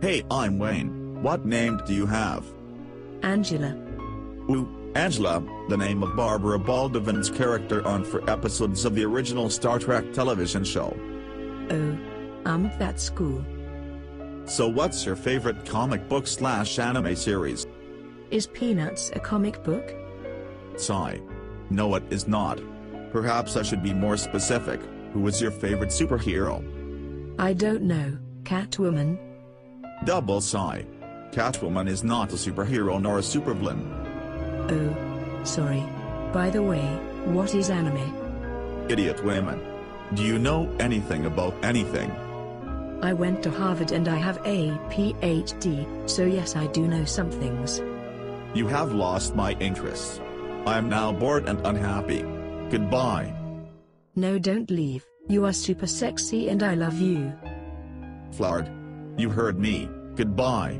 Hey, I'm Wayne. What name do you have? Angela. Ooh, Angela, the name of Barbara Baldwin's character on 4 episodes of the original Star Trek television show. Oh. That's cool. So what's your favorite comic book/anime series? Is Peanuts a comic book? Sigh. No, it is not. Perhaps I should be more specific. Who is your favorite superhero? I don't know, Catwoman. Double sigh. Catwoman is not a superhero nor a supervillain. Oh. Sorry. By the way, what is anime? Idiot women. Do you know anything about anything? I went to Harvard and I have a PhD, so yes, I do know some things. You have lost my interest. I am now bored and unhappy. Goodbye. No, don't leave. You are super sexy and I love you. Flard. You heard me. Goodbye.